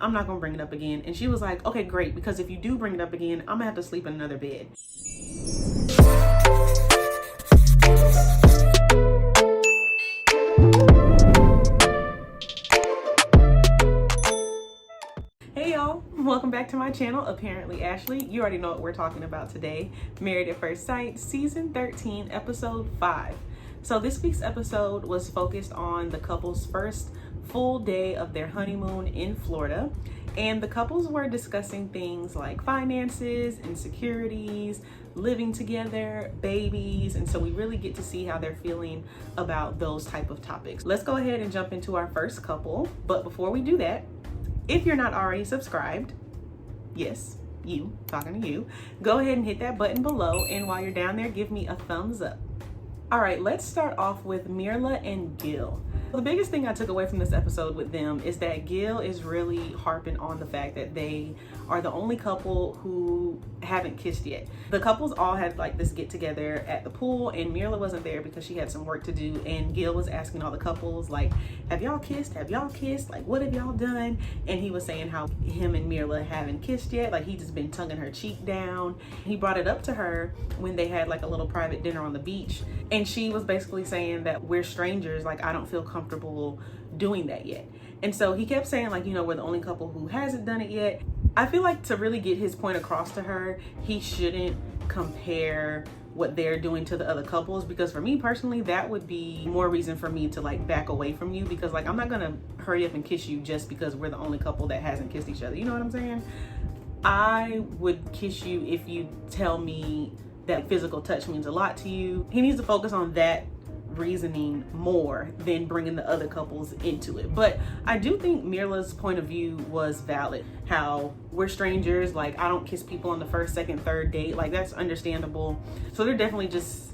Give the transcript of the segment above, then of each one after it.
I'm not gonna bring it up again. And she was like, okay, great, because if you do bring it up again, I'm gonna have to sleep in another bed. Hey y'all, welcome back to my channel, Apparently Ashley. You already know what we're talking about today. Married at First Sight, season 13, episode 5. So this week's episode was focused on the couple's first full day of their honeymoon in Florida. And the couples were discussing things like finances, insecurities, living together, babies. And so we really get to see how they're feeling about those type of topics. Let's go ahead and jump into our first couple. But before we do that, if you're not already subscribed, yes, you, talking to you, go ahead and hit that button below. And while you're down there, give me a thumbs up. All right, let's start off with Myrla and Gil. The biggest thing I took away from this episode with them is that Gil is really harping on the fact that they are the only couple who haven't kissed yet. The couples all had like this get together at the pool, and Myrla wasn't there because she had some work to do, and Gil was asking all the couples like, have y'all kissed? Have y'all kissed? Like, what have y'all done? And he was saying how him and Myrla haven't kissed yet. Like, he just been tonguing her cheek down. He brought it up to her when they had like a little private dinner on the beach, and she was basically saying that we're strangers, like I don't feel comfortable doing that yet. And so he kept saying like, you know, we're the only couple who hasn't done it yet. I feel like to really get his point across to her, he shouldn't compare what they're doing to the other couples, because for me personally, that would be more reason for me to like back away from you, because like I'm not gonna hurry up and kiss you just because we're the only couple that hasn't kissed each other. You know what I'm saying? I would kiss you if you tell me that physical touch means a lot to you. He needs to focus on that reasoning more than bringing the other couples into it. But I do think Myrla's point of view was valid. How we're strangers, like I don't kiss people on the first, second, third date. Like that's understandable. So they're definitely just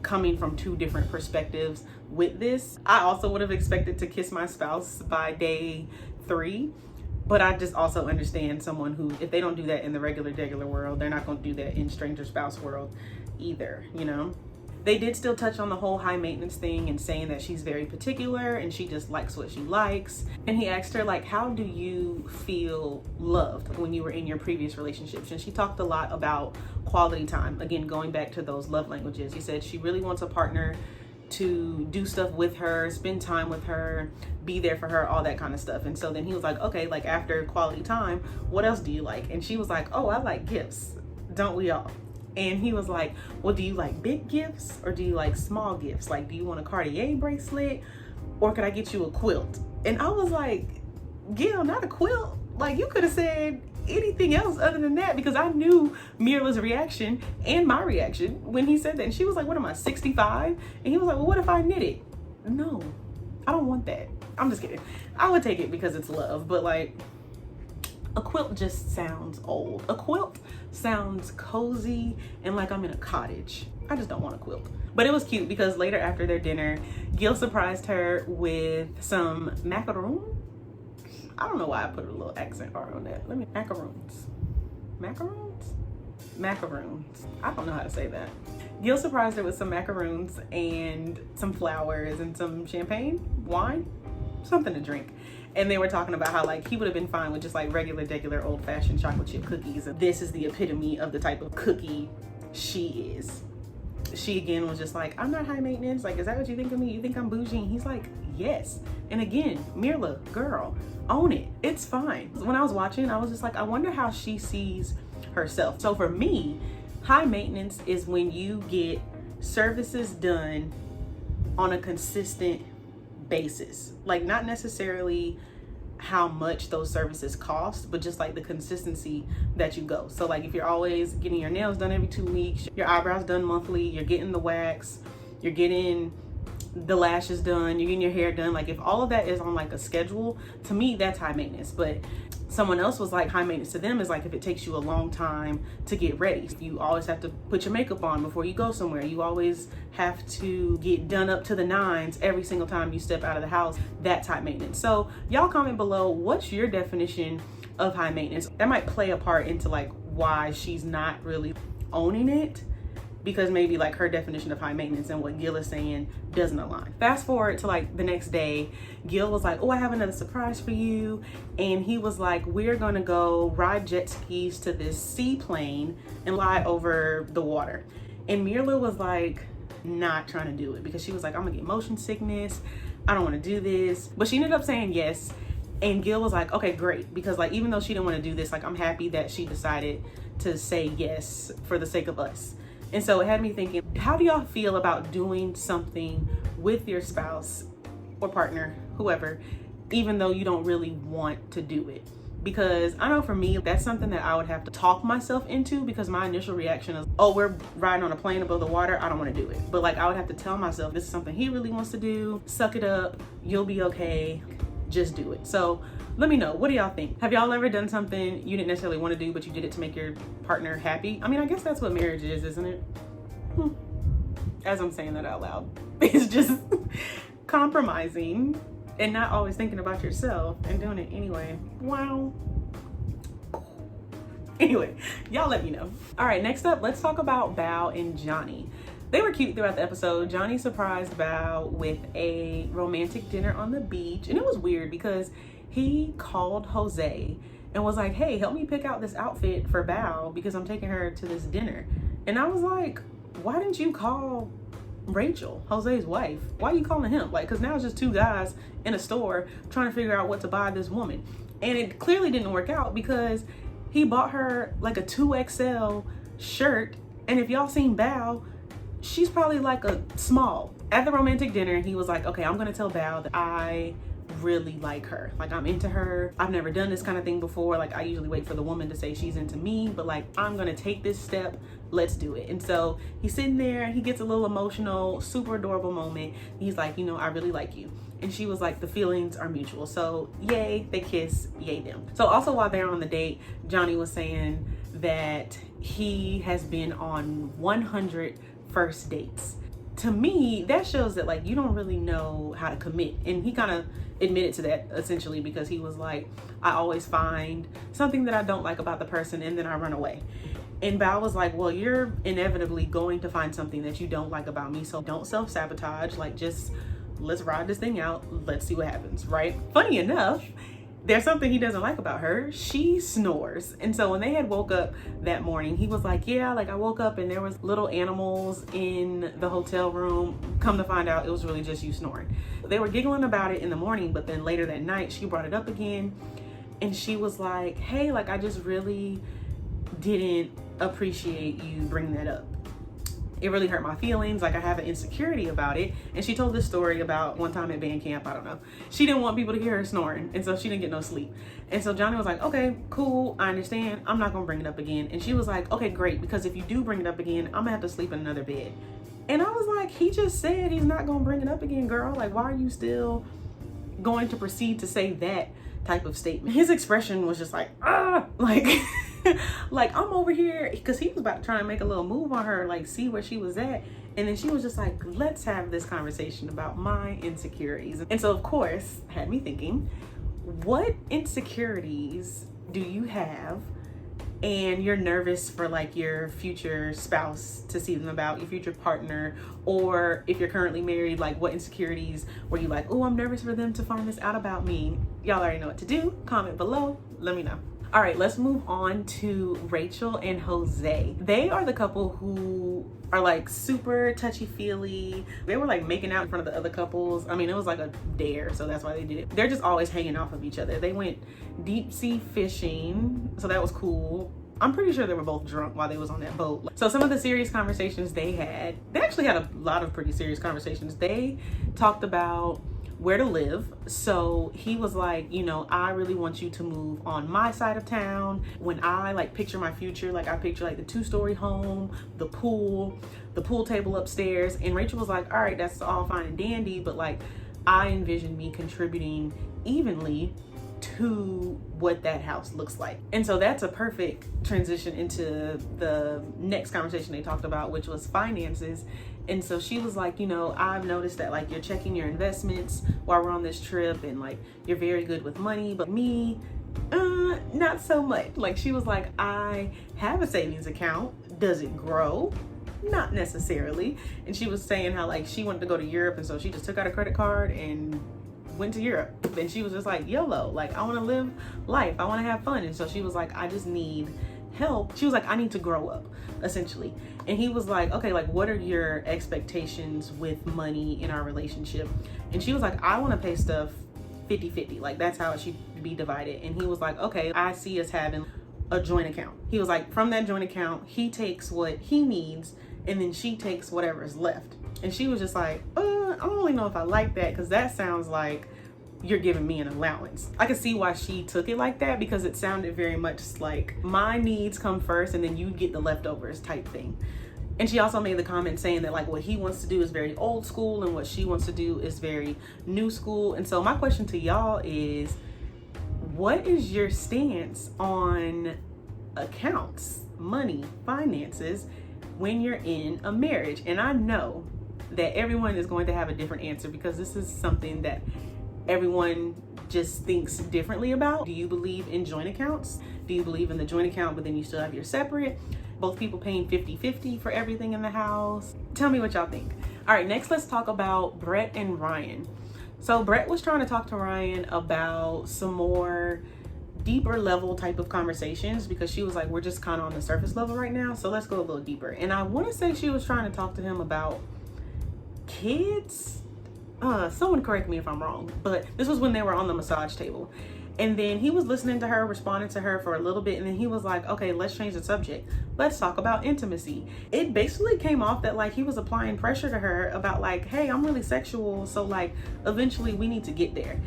coming from two different perspectives with this. I also would have expected to kiss my spouse by day 3. But I just also understand someone who, if they don't do that in the regular world, they're not going to do that in stranger spouse world either, you know? They did still touch on the whole high maintenance thing and saying that she's very particular and she just likes what she likes. And he asked her like, how do you feel loved when you were in your previous relationships? And she talked a lot about quality time. Again, going back to those love languages. He said she really wants a partner to do stuff with her, spend time with her, be there for her, all that kind of stuff. And so then he was like, okay, like after quality time, what else do you like? And she was like, oh, I like gifts. Don't we all? And he was like, well, do you like big gifts or do you like small gifts? Like, do you want a Cartier bracelet or could I get you a quilt? And I was like, Gil, not a quilt. Like, you could have said anything else other than that, because I knew Myrla's reaction and my reaction when he said that. And she was like, what am I, 65? And he was like, well, what if I knit it? No, I don't want that. I'm just kidding. I would take it because it's love, but like a quilt just sounds old. A quilt sounds cozy and like I'm in a cottage. I just don't want a quilt. But it was cute because later after their dinner, Gil surprised her with some macaroon. I don't know why I put a little accent R on that. Macaroons. Macaroons? Macaroons. I don't know how to say that. Gil surprised her with some macaroons and some flowers and some champagne, wine, something to drink. And they were talking about how like he would have been fine with just like regular old-fashioned chocolate chip cookies. And this is the epitome of the type of cookie she is. She again was just like, I'm not high maintenance. Like, is that what you think of me? You think I'm bougie? And he's like, yes. And again, Myrla, girl, own it. It's fine. When I was watching, I was just like, I wonder how she sees herself. So for me, high maintenance is when you get services done on a consistent basis. Like, not necessarily how much those services cost, but just like the consistency that you go. So like if you're always getting your nails done every 2 weeks, your eyebrows done monthly, you're getting the wax, you're getting the lashes done, you're getting your hair done, like if all of that is on like a schedule, to me that's high maintenance. But someone else was like, high maintenance to them is like if it takes you a long time to get ready. You always have to put your makeup on before you go somewhere. You always have to get done up to the nines every single time you step out of the house. That's high maintenance. So y'all comment below, what's your definition of high maintenance? That might play a part into like why she's not really owning it. because maybe like her definition of high maintenance and what Gil is saying doesn't align. Fast forward to like the next day, Gil was like, oh, I have another surprise for you. And he was like, we're gonna go ride jet skis to this seaplane and fly over the water. And Myrla was like, not trying to do it because she was like, I'm gonna get motion sickness. I don't want to do this. But she ended up saying yes. And Gil was like, okay, great. Because like, even though she didn't want to do this, like, I'm happy that she decided to say yes for the sake of us. And so it had me thinking, how do y'all feel about doing something with your spouse or partner, whoever, even though you don't really want to do it? Because I know for me, that's something that I would have to talk myself into, because my initial reaction is, oh, we're riding on a plane above the water, I don't want to do it. But like, I would have to tell myself, this is something he really wants to do. Suck it up. You'll be okay. Just do it. So let me know, what do y'all think? Have y'all ever done something you didn't necessarily want to do, but you did it to make your partner happy? I mean, I guess that's what marriage is, isn't it? As I'm saying that out loud, it's just compromising and not always thinking about yourself and doing it anyway. Wow. Anyway, y'all let me know. All right, next up, let's talk about Bao and Johnny. They were cute throughout the episode. Johnny surprised Bao with a romantic dinner on the beach. And it was weird because he called Jose and was like, hey, help me pick out this outfit for Bao because I'm taking her to this dinner. And I was like, why didn't you call Rachel, Jose's wife? Why are you calling him? Like, because now it's just two guys in a store trying to figure out what to buy this woman. And it clearly didn't work out because he bought her like a 2XL shirt. And if y'all seen Bao, she's probably like a small. At the romantic dinner, he was like, okay, I'm gonna tell Bao that I really like her. Like, I'm into her. I've never done this kind of thing before. Like, I usually wait for the woman to say she's into me, but like, I'm gonna take this step. Let's do it. And so he's sitting there, he gets a little emotional, super adorable moment. He's like, you know, I really like you. And she was like, the feelings are mutual. So yay, they kiss, yay them. So also while they're on the date, Johnny was saying that he has been on 100 first dates. To me, that shows that like, you don't really know how to commit. And he kind of admitted to that essentially, because he was like, I always find something that I don't like about the person and then I run away. And Bao was like, well, you're inevitably going to find something that you don't like about me. So don't self-sabotage. Like, just let's ride this thing out. Let's see what happens, right? Funny enough, there's something he doesn't like about her. She snores. And so when they had woke up that morning, he was like, yeah, like I woke up and there was little animals in the hotel room. Come to find out, it was really just you snoring. They were giggling about it in the morning, but then later that night, she brought it up again. And she was like, hey, like I just really didn't appreciate you bringing that up. It really hurt my feelings. Like, I have an insecurity about it. And she told this story about one time at band camp, I don't know. She didn't want people to hear her snoring. And so she didn't get no sleep. And so Johnny was like, okay, cool. I understand. I'm not going to bring it up again. And she was like, okay, great. Because if you do bring it up again, I'm going to have to sleep in another bed. And I was like, he just said he's not going to bring it up again, girl. Like, why are you still going to proceed to say that type of statement? His expression was just like, like, like I'm over here, because he was about to try and make a little move on her, like see where she was at. And then she was just like, let's have this conversation about my insecurities. And so of course, had me thinking, what insecurities do you have and you're nervous for like your future spouse to see them about, your future partner, or if you're currently married, like what insecurities were you like, oh, I'm nervous for them to find this out about me? Y'all already know what to do. Comment below, let me know. All right, let's move on to Rachel and Jose. They are the couple who are like super touchy-feely. They were like making out in front of the other couples. I mean, it was like a dare, so that's why they did it. They're just always hanging off of each other. They went deep sea fishing, so that was cool. I'm pretty sure they were both drunk while they was on that boat. So some of the serious conversations they actually had a lot of pretty serious conversations. They talked about where to live. So he was like, you know, I really want you to move on my side of town. When I like picture my future, like I picture like the 2-story home, the pool table upstairs. And Rachel was like, all right, that's all fine and dandy, but like I envision me contributing evenly to what that house looks like. And so that's a perfect transition into the next conversation they talked about, which was finances. And so she was like, you know, I've noticed that like you're checking your investments while we're on this trip, and like you're very good with money, but me, not so much. Like she was like, I have a savings account. Does it grow? not necessarily. And she was saying how like she wanted to go to Europe, and so she just took out a credit card and went to Europe. And she was just like, YOLO, like I want to live life, I want to have fun. And so she was like, I just need help. She was like, I need to grow up, essentially. And he was like, okay, like what are your expectations with money in our relationship? And she was like, I want to pay stuff 50-50, like that's how it should be divided. And he was like, okay, I see us having a joint account. He was like, from that joint account, he takes what he needs and then she takes whatever is left. And she was just like, I don't really know if I like that, because that sounds like you're giving me an allowance. I could see why she took it like that, because it sounded very much like my needs come first and then you get the leftovers type thing. And she also made the comment saying that like what he wants to do is very old school and what she wants to do is very new school. And so my question to y'all is, what is your stance on accounts, money, finances when you're in a marriage? And I know that everyone is going to have a different answer, because this is something that everyone just thinks differently about. Do you believe in joint accounts? Do you believe in the joint account but then you still have your separate? Both people paying 50-50 for everything in the house? Tell me what y'all think. All right, next let's talk about Brett and Ryan. So Brett was trying to talk to Ryan about some more deeper level type of conversations, because she was like, we're just kind of on the surface level right now, so let's go a little deeper. And I want to say she was trying to talk to him about kids. Someone correct me if I'm wrong, but this was when they were on the massage table. And then he was listening to her, responding to her for a little bit, and then he was like, okay, let's change the subject. Let's talk about intimacy. It basically came off that like he was applying pressure to her about like, hey, I'm really sexual, so like eventually we need to get there.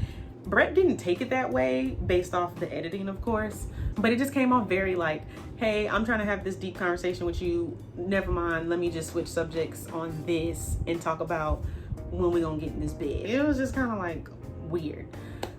Brett didn't take it that way based off the editing, of course, but it just came off very like, hey, I'm trying to have this deep conversation with you. Never mind, let me just switch subjects on this and talk about when we gonna get in this bed. It was just kind of like weird.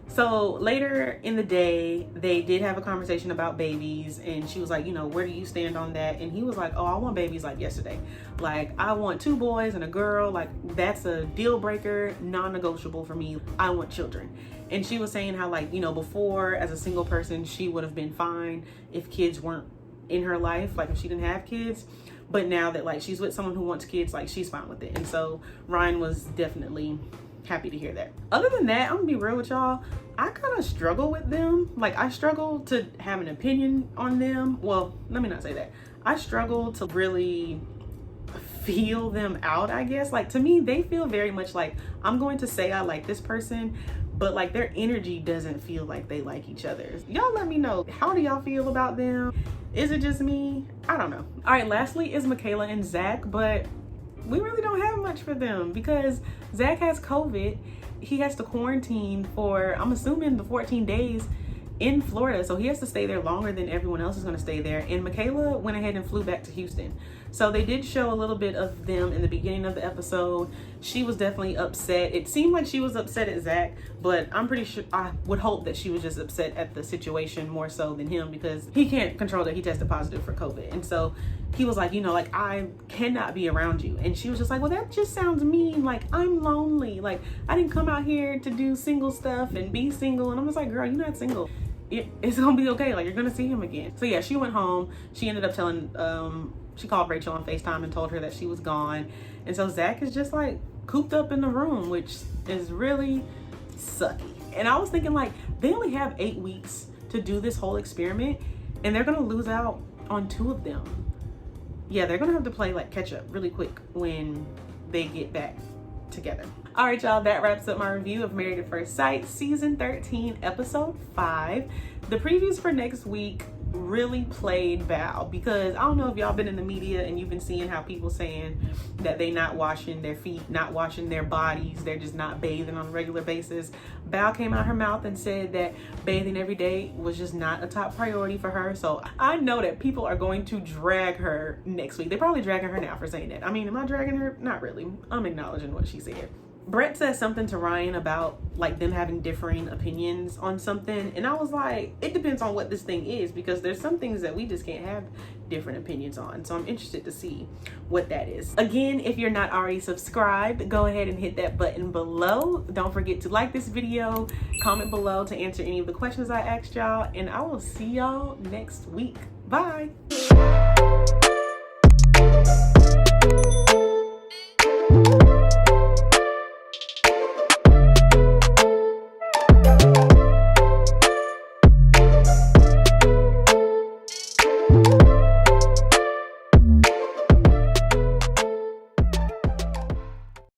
So later in the day, they did have a conversation about babies, and she was like, you know, where do you stand on that? And he was like, oh, I want babies like yesterday. Like, I want 2 boys and a girl. Like, that's a deal breaker, non-negotiable for me. I want children. And she was saying how like, you know, before as a single person, she would have been fine if kids weren't in her life, like if she didn't have kids. But now that like she's with someone who wants kids, like she's fine with it. And so Ryan was definitely happy to hear that. Other than that, I'm gonna be real with y'all, I kind of struggle with them. Like I struggle to have an opinion on them. Well, let me not say that. I struggle to really feel them out, I guess. Like to me, they feel very much like I'm going to say I like this person, but like their energy doesn't feel like they like each other. Y'all let me know, how do y'all feel about them? Is it just me? I don't know. All right, lastly is Michaela and Zack, but we really don't have much for them because Zack has COVID. He has to quarantine for, I'm assuming, the 14 days in Florida. So he has to stay there longer than everyone else is going to stay there. And Michaela went ahead and flew back to Houston. So they did show a little bit of them in the beginning of the episode. She was definitely upset. It seemed like she was upset at Zack, but I'm pretty sure, I would hope that she was just upset at the situation more so than him, because he can't control that he tested positive for COVID. And so he was like, you know, like, I cannot be around you. And she was just like, well, that just sounds mean. Like, I'm lonely. Like, I didn't come out here to do single stuff and be single. And I'm just like, girl, you're not single. It's gonna be okay. Like, you're gonna see him again. So yeah, she went home. She ended up telling, she called Rachel on FaceTime and told her that she was gone. And so Zack is just like cooped up in the room, which is really sucky. And I was thinking, like, they only have 8 weeks to do this whole experiment, and they're gonna lose out on 2 of them. Yeah, they're gonna have to play like catch up really quick when they get back together. All right, y'all, that wraps up my review of Married at First Sight season 13 episode 5. The previews for next week really played Bao, because I don't know if y'all been in the media and you've been seeing how people saying that they not washing their feet, not washing their bodies, they're just not bathing on a regular basis. Bao came out her mouth and said that bathing every day was just not a top priority for her. So I know that people are going to drag her next week. They're probably dragging her now for saying that. I mean, am I dragging her? Not really. I'm acknowledging what she said. Brett said something to Ryan about like them having differing opinions on something, and I was like, it depends on what this thing is, because there's some things that we just can't have different opinions on. So I'm interested to see what that is. Again, if you're not already subscribed, go ahead and hit that button below. Don't forget to like this video, comment below to answer any of the questions I asked y'all, and I will see y'all next week. Bye.